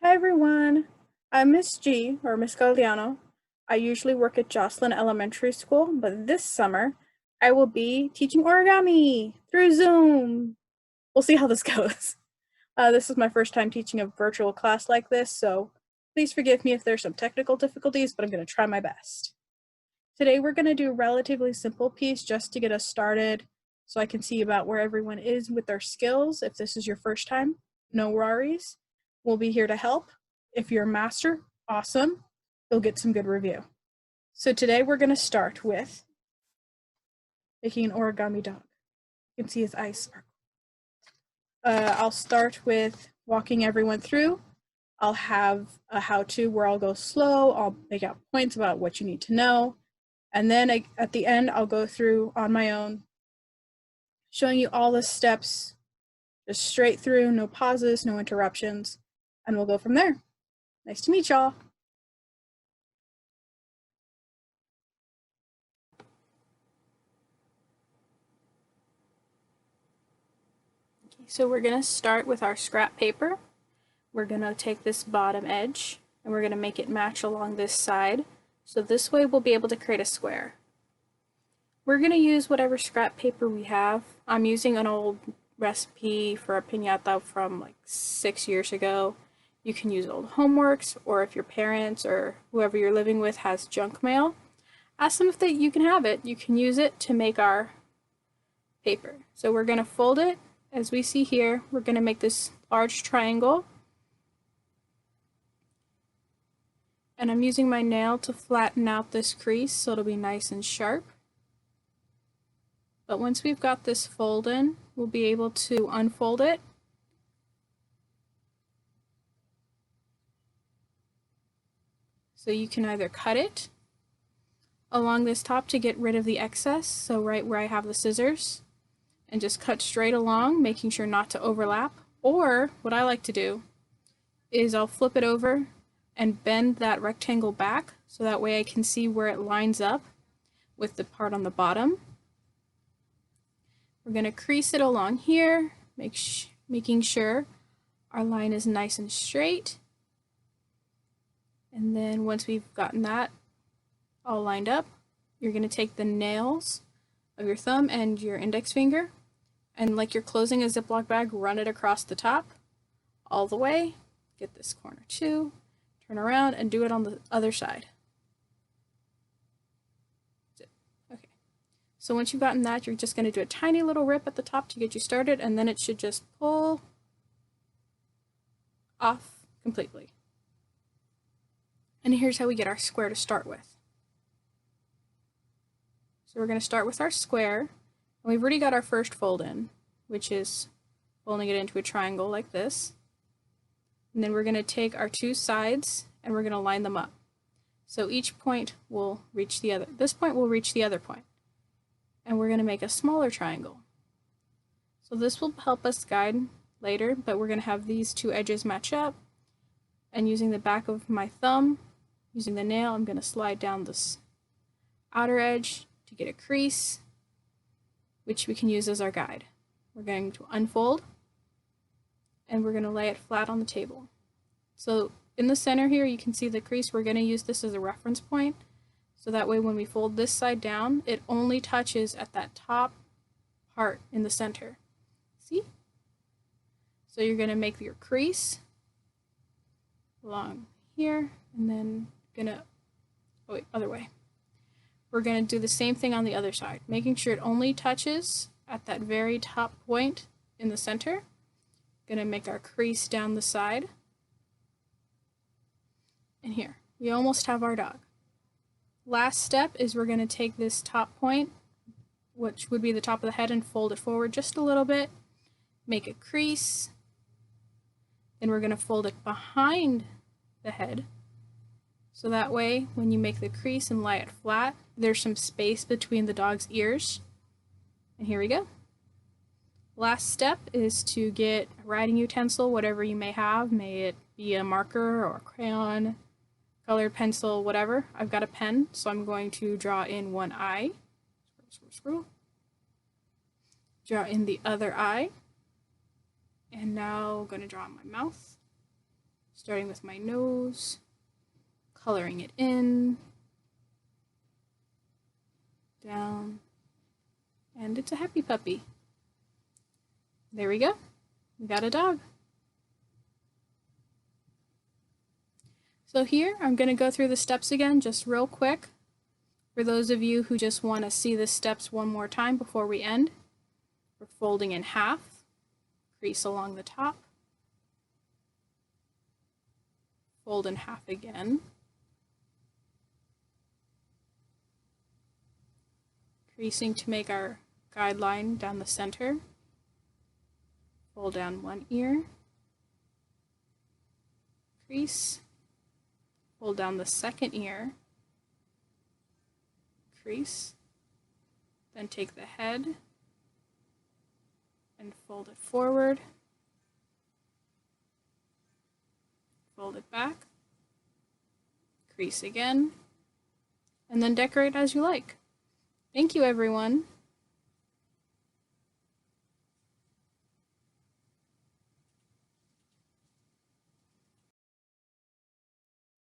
Hi everyone, I'm Miss G, or Miss Galliano. I usually work at Jocelyn Elementary School, but this summer I will be teaching origami through Zoom. We'll see how this goes. This is my first time teaching a virtual class like this, so please forgive me if there's some technical difficulties, but I'm going to try my best. Today we're going to do a relatively simple piece just to get us started so I can see about where everyone is with their skills. If this is your first time, no worries. We'll be here to help. If you're a master, awesome. You'll get some good review. So today we're going to start with making an origami dog. You can see his eyes sparkle. I'll start with walking everyone through. I'll have a how-to where I'll go slow. I'll make out points about what you need to know. And then at the end, I'll go through on my own, showing you all the steps, just straight through, no pauses, no interruptions, and we'll go from there. Nice to meet y'all. Okay, so we're gonna start with our scrap paper. We're gonna take this bottom edge and we're gonna make it match along this side. So this way we'll be able to create a square. We're gonna use whatever scrap paper we have. I'm using an old recipe for a piñata from like 6 years ago. You can use old homeworks, or if your parents or whoever you're living with has junk mail, ask them if you can have it. You can use it to make our paper. So we're gonna fold it. As we see here, we're gonna make this large triangle. And I'm using my nail to flatten out this crease so it'll be nice and sharp. But once we've got this fold in, we'll be able to unfold it. So you can either cut it along this top to get rid of the excess, so right where I have the scissors, and just cut straight along, making sure not to overlap. Or what I like to do is I'll flip it over and bend that rectangle back so that way I can see where it lines up with the part on the bottom. We're going to crease it along here, making sure our line is nice and straight. And then once we've gotten that all lined up, you're going to take the nails of your thumb and your index finger, and like you're closing a Ziploc bag, run it across the top all the way. Get this corner too, turn around and do it on the other side. Okay. So once you've gotten that, you're just going to do a tiny little rip at the top to get you started, and then it should just pull off completely. And here's how we get our square to start with. So we're going to start with our square, and we've already got our first fold in, which is folding it into a triangle like this. And then we're going to take our two sides and we're going to line them up. So each point will reach the other. This point will reach the other point. And we're going to make a smaller triangle. So this will help us guide later, but we're going to have these two edges match up. And using the back of my thumb, using the nail, I'm going to slide down this outer edge to get a crease, which we can use as our guide. We're going to unfold, and we're going to lay it flat on the table. So in the center here, you can see the crease. We're going to use this as a reference point. So that way when we fold this side down, it only touches at that top part in the center. See? So you're going to make your crease along here, and then other way. We're going to do the same thing on the other side, making sure it only touches at that very top point in the center. Going to make our crease down the side. And here, we almost have our dog. Last step is we're going to take this top point, which would be the top of the head, and fold it forward just a little bit, make a crease, then we're going to fold it behind the head, so that way when you make the crease and lie it flat, there's some space between the dog's ears. And here we go. Last step is to get a writing utensil, whatever you may have, may it be a marker or a crayon, colored pencil, whatever. I've got a pen, so I'm going to draw in one eye. Scroll. Draw in the other eye. And now I'm going to draw my mouth. Starting with my nose, coloring it in, down, and it's a happy puppy. There we go. We got a dog. So here, I'm going to go through the steps again just real quick. For those of you who just want to see the steps one more time before we end, we're folding in half, crease along the top, fold in half again, creasing to make our guideline down the center, fold down one ear, crease, fold down the second ear, crease, then take the head and fold it forward, fold it back, crease again, and then decorate as you like. Thank you, everyone.